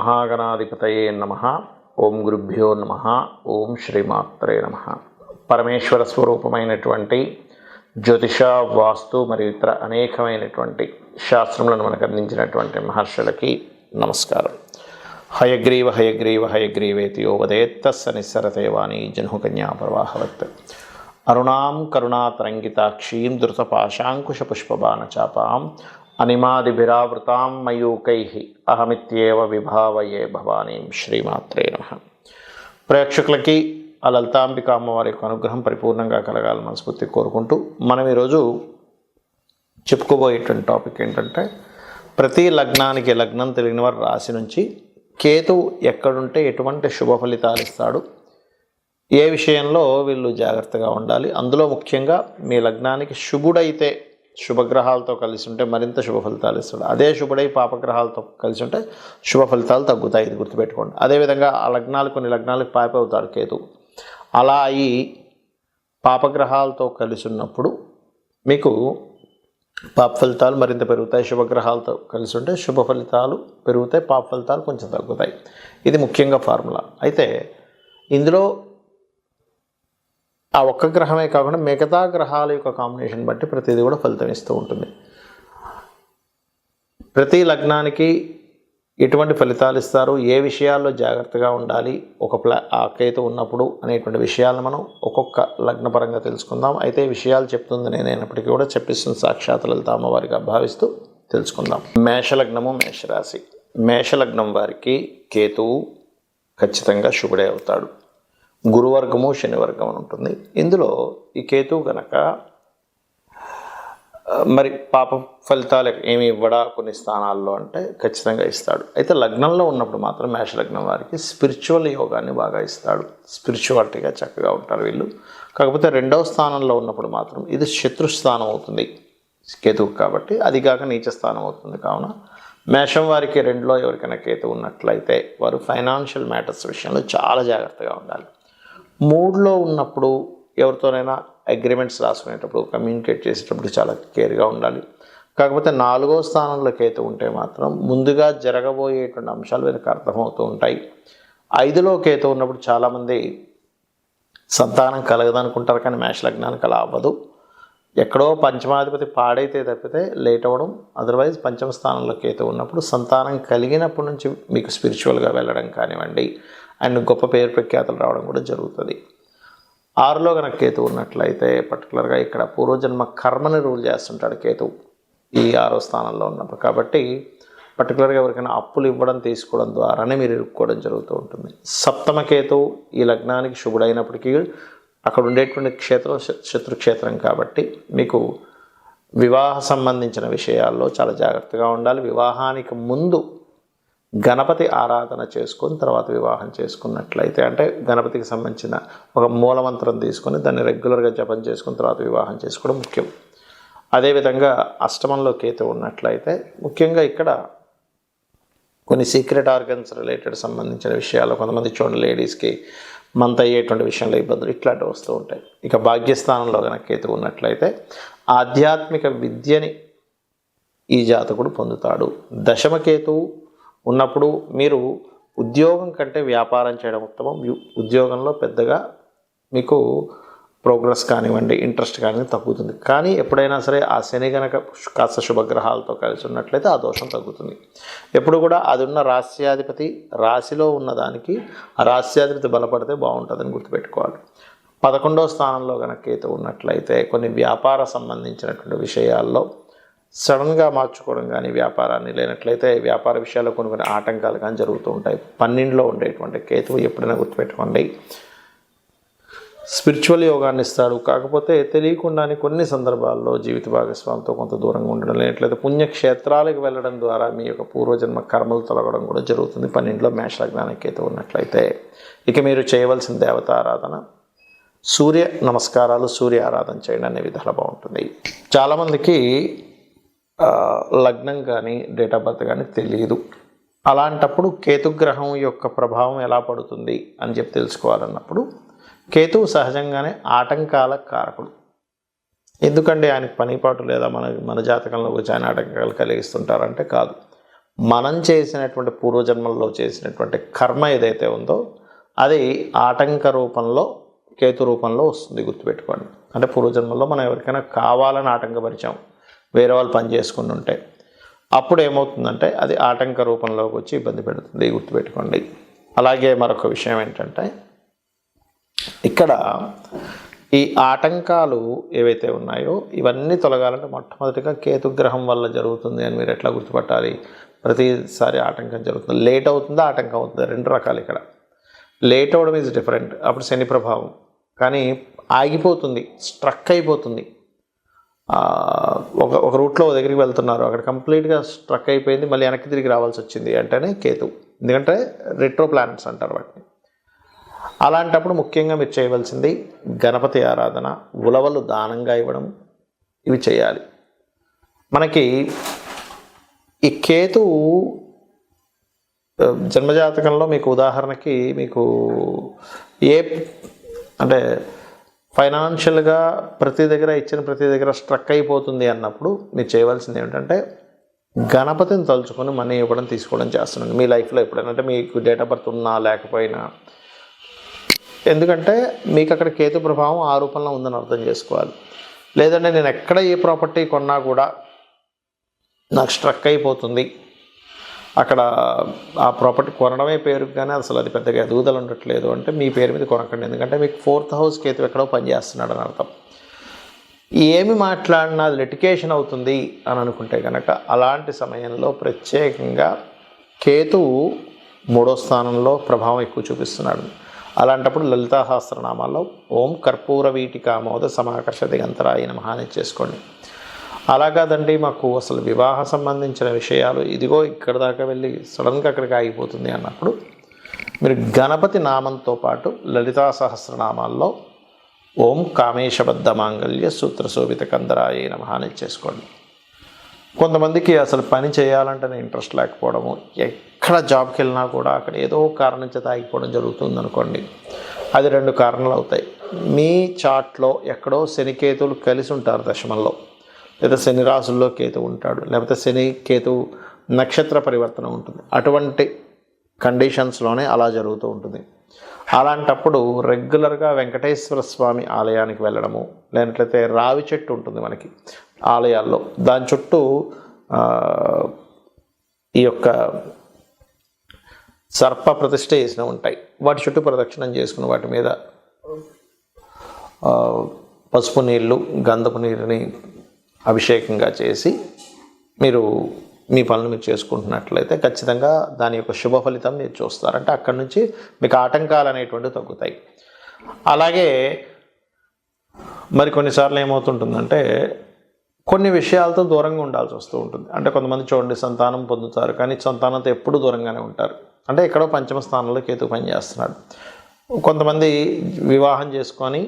మహాగణాధిపతయే నమః. ఓం గురుభ్యో నమః. ఓం శ్రీమాత్రే నమః. పరమేశ్వర స్వరూపమైనటువంటి జ్యోతిష, వాస్తు మరియు ఇతర అనేకమైనటువంటి శాస్త్రములను మనకు అందించినటువంటి మహర్షులకి నమస్కారం. హయగ్రీవ హయగ్రీవ హయగ్రీవేతి యో వదేత్తస్స నిస్సరతే వాణి జహ్నుకన్యా ప్రవాహవత్. అరుణాం కరుణాతరంగితాక్షీం ధృతపాశాంకుశపుష్పబాణచాపాం అనిమాదిభిరావృతాం మయూకైః అహమిత్యేవ విభావయే భవానీం. శ్రీమాత్రే నమః. ప్రేక్షకులకి ఆ లలితాంబిక అమ్మవారి యొక్క అనుగ్రహం పరిపూర్ణంగా కలగాలని మనస్ఫూర్తి కోరుకుంటూ మనం ఈరోజు చెప్పుకోబోయేటువంటి టాపిక్ ఏంటంటే, ప్రతి లగ్నానికి లగ్నం తెలియని వారి రాశి నుంచి కేతువు ఎక్కడుంటే ఎటువంటి శుభ ఫలితాలు ఇస్తాడు, ఏ విషయంలో వీళ్ళు జాగ్రత్తగా ఉండాలి, అందులో ముఖ్యంగా మీ లగ్నానికి శుభుడైతే శుభగ్రహాలతో కలిసి ఉంటే మరింత శుభ ఫలితాలు ఇస్తాడు, అదే శుభుడై పాపగ్రహాలతో కలిసి ఉంటే శుభ ఫలితాలు తగ్గుతాయి. ఇది గుర్తుపెట్టుకోండి. అదేవిధంగా ఆ లగ్నాలు కొన్ని లగ్నాలకు పాప అవుతాడు కేతు. అలా అయి పాపగ్రహాలతో కలిసి ఉన్నప్పుడు మీకు పాప ఫలితాలు మరింత పెరుగుతాయి. శుభగ్రహాలతో కలిసి ఉంటే శుభ ఫలితాలు పెరుగుతాయి, పాప ఫలితాలు కొంచెం తగ్గుతాయి. ఇది ముఖ్యంగా ఫార్ములా. అయితే ఇందులో ఆ ఒక్క గ్రహమే కాకుండా మిగతా గ్రహాల యొక్క కాంబినేషన్ బట్టి ప్రతిదీ కూడా ఫలితం ఇస్తూ ఉంటుంది. ప్రతి లగ్నానికి ఎటువంటి ఫలితాలు ఇస్తారు, ఏ విషయాల్లో జాగ్రత్తగా ఉండాలి ఆ కేతు ఉన్నప్పుడు అనేటువంటి విషయాలను మనం ఒక్కొక్క లగ్నపరంగా తెలుసుకుందాం. అయితే ఈ విషయాలు చెప్తుంది నేనైనప్పటికీ కూడా చెప్పిస్తున్న సాక్షాత్ లలిత అమ్మవారిగా భావిస్తూ తెలుసుకుందాం. మేషలగ్నము, మేషరాశి. మేషలగ్నం వారికి కేతువు ఖచ్చితంగా శుభుడే అవుతాడు. గురువర్గము, శనివర్గం అని ఉంటుంది. ఇందులో ఈ కేతువు కనుక మరి పాప ఫలితాలు ఏమి ఇవ్వడా కొన్ని స్థానాల్లో అంటే ఖచ్చితంగా ఇస్తాడు. అయితే లగ్నంలో ఉన్నప్పుడు మాత్రం మేషలగ్నం వారికి స్పిరిచువల్ యోగాన్ని బాగా ఇస్తాడు. స్పిరిచువాలిటీగా చక్కగా ఉంటారు వీళ్ళు. కాకపోతే రెండవ స్థానంలో ఉన్నప్పుడు మాత్రం ఇది శత్రుస్థానం అవుతుంది కేతువు కాబట్టి, అది కాక నీచ స్థానం అవుతుంది. కావున మేషం వారికి రెండులో ఎవరికైనా కేతు ఉన్నట్లయితే వారు ఫైనాన్షియల్ మ్యాటర్స్ విషయంలో చాలా జాగ్రత్తగా ఉండాలి. మూడులో ఉన్నప్పుడు ఎవరితోనైనా అగ్రిమెంట్స్ రాసుకునేటప్పుడు, కమ్యూనికేట్ చేసేటప్పుడు చాలా కేర్గా ఉండాలి. కాకపోతే నాలుగో స్థానంలో కేతు ఉంటే మాత్రం ముందుగా జరగబోయేటువంటి అంశాలు వీరికి అర్థమవుతూ ఉంటాయి. ఐదులో కేతు ఉన్నప్పుడు చాలామంది సంతానం కలగదనుకుంటారు, కానీ మేష లగ్నానికి అలా అవ్వదు. ఎక్కడో పంచమాధిపతి పాడైతే తప్పితే లేట్ అవ్వడం. అదర్వైజ్ పంచమ స్థానంలో కేతు ఉన్నప్పుడు సంతానం కలిగినప్పటి నుంచి మీకు స్పిరిచువల్గా వెళ్ళడం కానివ్వండి, అండ్ గొప్ప పేరు ప్రఖ్యాతలు రావడం కూడా జరుగుతుంది. ఆరులో కనుక కేతు ఉన్నట్లయితే పర్టికులర్గా ఇక్కడ పూర్వజన్మ కర్మని రూల్ చేస్తుంటాడు కేతు ఈ ఆరో స్థానంలో ఉన్నప్పుడు. కాబట్టి పర్టికులర్గా ఎవరికైనా అప్పులు ఇవ్వడం తీసుకోవడం ద్వారానే మీరు ఇరుక్కోవడం జరుగుతూ ఉంటుంది. సప్తమ కేతువు ఈ లగ్నానికి శుభుడైనప్పటికీ అక్కడ ఉండేటువంటి క్షేత్రం శత్రుక్షేత్రం కాబట్టి మీకు వివాహ సంబంధించిన విషయాల్లో చాలా జాగ్రత్తగా ఉండాలి. వివాహానికి ముందు గణపతి ఆరాధన చేసుకొని తర్వాత వివాహం చేసుకున్నట్లయితే, అంటే గణపతికి సంబంధించిన ఒక మూలమంత్రం తీసుకొని దాన్ని రెగ్యులర్గా జపం చేసుకుని తర్వాత వివాహం చేసుకోవడం ముఖ్యం. అదేవిధంగా అష్టమంలో కేతు ఉన్నట్లయితే ముఖ్యంగా ఇక్కడ కొన్ని సీక్రెట్ ఆర్గన్స్ రిలేటెడ్ సంబంధించిన విషయాలు, కొంతమంది చూడండి లేడీస్కి మంత్ అయ్యేటువంటి విషయంలో ఇబ్బందులు ఇట్లాంటివి వస్తూ ఉంటాయి. ఇక భాగ్యస్థానంలో కనుక కేతు ఉన్నట్లయితే ఆధ్యాత్మిక విద్యని ఈ జాతకుడు పొందుతాడు. దశమ కేతువు ఉన్నప్పుడు మీరు ఉద్యోగం కంటే వ్యాపారం చేయడం ఉత్తమం. ఉద్యోగంలో పెద్దగా మీకు ప్రోగ్రెస్ కానివ్వండి, ఇంట్రెస్ట్ కానివ్వండి తగ్గుతుంది. కానీ ఎప్పుడైనా సరే ఆ శని కనుక కాస్త శుభగ్రహాలతో కలిసి ఉన్నట్లయితే ఆ దోషం తగ్గుతుంది. ఎప్పుడు కూడా అది ఉన్న రాశ్యాధిపతి రాశిలో ఉన్నదానికి ఆ రాశ్యాధిపతి బలపడితే బాగుంటుందని గుర్తుపెట్టుకోవాలి. 11వ స్థానంలో కనుక కేతు ఉన్నట్లయితే కొన్ని వ్యాపార సంబంధించినటువంటి విషయాల్లో సడన్గా మార్చుకోవడం కానీ, వ్యాపారాన్ని లేనట్లయితే వ్యాపార విషయాల్లో కొన్ని ఆటంకాలు కానీ జరుగుతూ ఉంటాయి. 12లో ఉండేటువంటి కేతువు ఎప్పుడైనా గుర్తుపెట్టుకోండి స్పిరిచువల్ యోగాన్ని ఇస్తాడు. కాకపోతే తెలియకుండానే కొన్ని సందర్భాల్లో జీవిత భాగస్వామితో కొంత దూరంగా ఉండడం, లేనట్లయితే పుణ్యక్షేత్రాలకు వెళ్ళడం ద్వారా మీ యొక్క పూర్వజన్మ కర్మలు తొలగడం కూడా జరుగుతుంది 12లో మేష లగ్నానికి కేతు ఉన్నట్లయితే. ఇక మీరు చేయవలసిన దేవత ఆరాధన, సూర్య నమస్కారాలు, సూర్య ఆరాధన చేయడం అనే విధాలు బాగుంటుంది. చాలామందికి లగ్నం కానీ డేట్ ఆఫ్ బర్త్ కానీ తెలియదు. అలాంటప్పుడు కేతుగ్రహం యొక్క ప్రభావం ఎలా పడుతుంది అని చెప్పి తెలుసుకోవాలన్నప్పుడు, కేతువు సహజంగానే ఆటంకాల కారకుడు. ఎందుకంటే ఆయనకు పనిపాటు లేదా మన జాతకంలో వచ్చి ఆయన ఆటంకాలు కలిగిస్తుంటారంటే కాదు. మనం చేసినటువంటి పూర్వజన్మల్లో చేసినటువంటి కర్మ ఏదైతే ఉందో అది ఆటంక రూపంలో కేతు రూపంలో వస్తుంది, గుర్తుపెట్టుకోండి. అంటే పూర్వజన్మల్లో మనం ఎవరికైనా కావాలని ఆటంకపరిచాం, వేరే వాళ్ళు పని చేసుకుని ఉంటే అప్పుడు ఏమవుతుందంటే అది ఆటంక రూపంలోకి వచ్చి ఇబ్బంది పెడుతుంది, గుర్తుపెట్టుకోండి. అలాగే మరొక విషయం ఏంటంటే ఇక్కడ ఈ ఆటంకాలు ఏవైతే ఉన్నాయో ఇవన్నీ తొలగాలంటే మొట్టమొదటిగా కేతుగ్రహం వల్ల జరుగుతుంది అని మీరు ఎట్లా గుర్తుపట్టాలి? ప్రతిసారి ఆటంకం జరుగుతుంది, లేట్ అవుతుందా ఆటంకం అవుతుందా, రెండు రకాలు. ఇక్కడ లేట్ అవ్వడం ఈజ్ డిఫరెంట్, అప్పుడు శని ప్రభావం. కానీ ఆగిపోతుంది, స్ట్రక్ అయిపోతుంది. ఒక రూట్లో దగ్గరికి వెళ్తున్నారు, అక్కడ కంప్లీట్గా స్ట్రక్ అయిపోయింది, మళ్ళీ వెనక్కి తిరిగి రావాల్సి వచ్చింది అంటేనే కేతు. ఎందుకంటే రెట్రో ప్లానెట్స్ అంటారు వాటిని. అలాంటప్పుడు ముఖ్యంగా మీరు చేయవలసింది గణపతి ఆరాధన, ఉలవలు దానంగా ఇవ్వడం, ఇవి చేయాలి. మనకి ఈ కేతు జన్మజాతకంలో మీకు ఉదాహరణకి మీకు అంటే ఫైనాన్షియల్గా ప్రతి దగ్గర ఇచ్చిన ప్రతి దగ్గర స్ట్రక్ అయిపోతుంది అన్నప్పుడు మీరు చేయవలసింది ఏమిటంటే గణపతిని తలుచుకొని మనీ ఇవ్వడం తీసుకోవడం చేస్తున్నాను మీ లైఫ్లో ఎప్పుడైనా. అంటే మీకు డేట్ ఆఫ్ బర్త్ ఉన్నా లేకపోయినా, ఎందుకంటే మీకు అక్కడ కేతు ప్రభావం ఆ రూపంలో ఉందని అర్థం చేసుకోవాలి. లేదంటే నేను ఎక్కడ ఏ ప్రాపర్టీ కొన్నా కూడా నాకు స్ట్రక్ అయిపోతుంది, అక్కడ ఆ ప్రాపర్టీ కొనడమే పేరుకు కానీ అసలు అది పెద్దగా ఎదుగుదల ఉండట్లేదు అంటే మీ పేరు మీద కొనకండి. ఎందుకంటే మీకు 4th హౌస్ కేతు ఎక్కడో పనిచేస్తున్నాడు అని అర్థం. ఏమి మాట్లాడినా అది లిటికేషన్ అవుతుంది అని అనుకుంటే కనుక అలాంటి సమయంలో ప్రత్యేకంగా కేతువు 3వ స్థానంలో ప్రభావం ఎక్కువ చూపిస్తున్నాడు. అలాంటప్పుడు లలితా సహస్రనామాల్లో ఓం కర్పూర వీటికామోద సమాకర్ష దిగంతరాయ నమః అని చేసుకోండి. అలా కాదండి మాకు అసలు వివాహ సంబంధించిన విషయాలు ఇదిగో ఇక్కడ దాకా వెళ్ళి సడన్గా అక్కడికి ఆగిపోతుంది అన్నప్పుడు మీరు గణపతి నామంతో పాటు లలితా సహస్రనామాల్లో ఓం కామేశబద్ధ మాంగళ్య సూత్రశోభిత కందరాయ నమః అని చేసుకోండి. కొంతమందికి అసలు పని చేయాలంటేనే ఇంట్రెస్ట్ లేకపోవడము, ఎక్కడ జాబ్కి వెళ్ళినా కూడా అక్కడ ఏదో కారణం చేత ఆగిపోవడం జరుగుతుంది అనుకోండి. అది 2 కారణాలు అవుతాయి. మీ చార్ట్లో ఎక్కడో శనికేతువులు కలిసి ఉంటారు దశమంలో, లేదా శని రాశుల్లో కేతు ఉంటాడు, లేకపోతే శని కేతు నక్షత్ర పరివర్తన ఉంటుంది. అటువంటి కండిషన్స్లోనే అలా జరుగుతూ ఉంటుంది. అలాంటప్పుడు రెగ్యులర్గా వెంకటేశ్వర స్వామి ఆలయానికి వెళ్ళడము, లేనట్లయితే రావి చెట్టు ఉంటుంది మనకి ఆలయాల్లో, దాని చుట్టూ ఈ యొక్క సర్ప ప్రతిష్ఠ చేసినవి ఉంటాయి, వాటి చుట్టూ ప్రదక్షిణం చేసుకుని వాటి మీద పసుపు నీళ్ళు గంధపు నీరుని అభిషేకంగా చేసి మీరు మీ పనులు మీరు చేసుకుంటున్నట్లయితే ఖచ్చితంగా దాని యొక్క శుభ ఫలితం మీరు చూస్తారు. అంటే అక్కడి నుంచి మీకు ఆటంకాలు అనేటువంటివి తగ్గుతాయి. అలాగే మరి కొన్నిసార్లు ఏమవుతుంటుందంటే కొన్ని విషయాలతో దూరంగా ఉండాల్సి వస్తూ ఉంటుంది. అంటే కొంతమంది చూడండి సంతానం పొందుతారు కానీ సంతానంతో ఎప్పుడు దూరంగానే ఉంటారు. అంటే ఎక్కడో 5వ స్థానంలో కేతు పనిచేస్తున్నాడు. కొంతమంది వివాహం చేసుకొని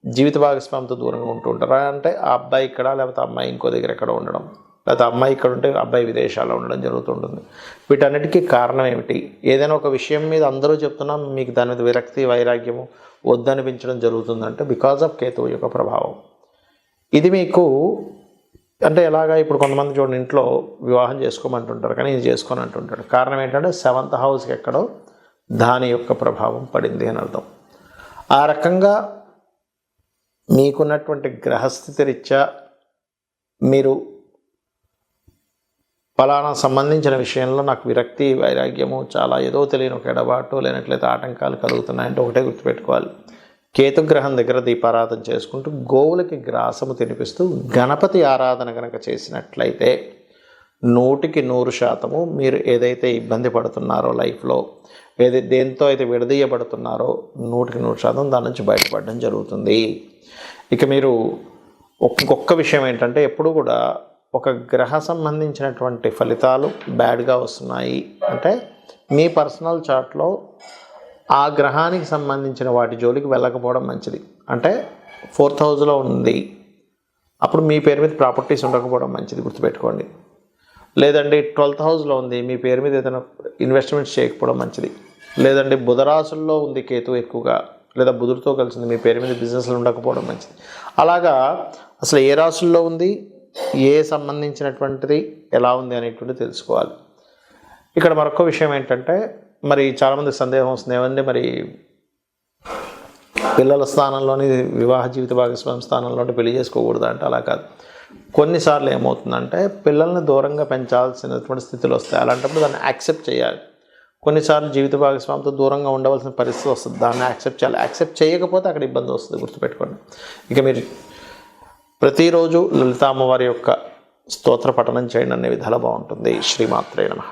జీవిత భాగస్వామితో దూరంగా ఉంటూ ఉంటారు. అంటే ఆ అబ్బాయి ఇక్కడ లేకపోతే అమ్మాయి ఇంకో దగ్గర ఎక్కడ ఉండడం, లేకపోతే అమ్మాయి ఇక్కడ ఉంటే అబ్బాయి విదేశాల్లో ఉండడం జరుగుతుంటుంది. వీటన్నిటికీ కారణం ఏమిటి? ఏదైనా ఒక విషయం మీద అందరూ చెప్తున్నా మీకు దాని మీద విరక్తి వైరాగ్యము వద్దనిపించడం జరుగుతుందంటే బికాజ్ ఆఫ్ కేతువు యొక్క ప్రభావం. ఇది మీకు అంటే ఎలాగా ఇప్పుడు కొంతమంది చూడండి ఇంట్లో వివాహం చేసుకోమంటుంటారు కానీ ఇది చేసుకొని అంటుంటాడు. కారణం ఏంటంటే 7th హౌస్కి ఎక్కడో దాని యొక్క ప్రభావం పడింది అని అర్థం. ఆ రకంగా మీకున్నటువంటి గ్రహస్థితి రీత్యా మీరు ఫలానా సంబంధించిన విషయంలో నాకు విరక్తి వైరాగ్యము చాలా ఏదో తెలియని ఒక ఎడబాటు లేనట్లయితే ఆటంకాలు కలుగుతున్నాయంటే ఒకటే గుర్తుపెట్టుకోవాలి, కేతుగ్రహం దగ్గర దీపారాధన చేసుకుంటూ గోవులకి గ్రాసము తినిపిస్తూ గణపతి ఆరాధన కనుక చేసినట్లయితే 100% మీరు ఏదైతే ఇబ్బంది పడుతున్నారో లైఫ్లో, దేంతో అయితే విడదీయబడుతున్నారో 100% దాని నుంచి బయటపడడం జరుగుతుంది. ఇక మీరు ఒక్కొక్క విషయం ఏంటంటే ఎప్పుడు కూడా ఒక గ్రహ సంబంధించినటువంటి ఫలితాలు బ్యాడ్గా వస్తున్నాయి అంటే మీ పర్సనల్ చార్ట్లో ఆ గ్రహానికి సంబంధించిన వాటి జోలికి వెళ్ళకపోవడం మంచిది. అంటే 4th హౌస్లో ఉంది అప్పుడు మీ పేరు మీద ప్రాపర్టీస్ ఉండకపోవడం మంచిది, గుర్తుపెట్టుకోండి. లేదండి 12th హౌస్లో ఉంది మీ పేరు మీద ఏదైనా ఇన్వెస్ట్మెంట్స్ చేయకపోవడం మంచిది. లేదండి బుధరాశుల్లో ఉంది కేతు ఎక్కువగా, లేదా బుధుడితో కలిసింది మీ పేరు మీద బిజినెస్లు ఉండకపోవడం మంచిది. అలాగా అసలు ఏ రాశుల్లో ఉంది, ఏ సంబంధించినటువంటిది ఎలా ఉంది అనేటువంటిది తెలుసుకోవాలి. ఇక్కడ మరొక విషయం ఏంటంటే, మరి చాలామంది సందేహం వస్తుంది, ఏమంటే మరి పిల్లల స్థానంలోని వివాహ జీవిత భాగస్వామి స్థానంలోని పెళ్లి చేసుకోకూడదు అంటే అలా కాదు. కొన్నిసార్లు ఏమవుతుందంటే పిల్లల్ని దూరంగా పెంచాల్సినటువంటి స్థితిలో వస్తాయి. అలాంటప్పుడు దాన్ని యాక్సెప్ట్ చేయాలి. కొన్నిసార్లు జీవిత భాగస్వామితో దూరంగా ఉండవలసిన పరిస్థితి వస్తుంది, దాన్ని యాక్సెప్ట్ చేయాలి. యాక్సెప్ట్ చేయకపోతే అక్కడ ఇబ్బంది వస్తుంది, గుర్తుపెట్టుకోండి. ఇక మీరు ప్రతిరోజు లలిత అమ్మవారి యొక్క స్తోత్ర పఠనం చేయండి, అనే విధాలు బాగుంటుంది. శ్రీమాత్రే నమః.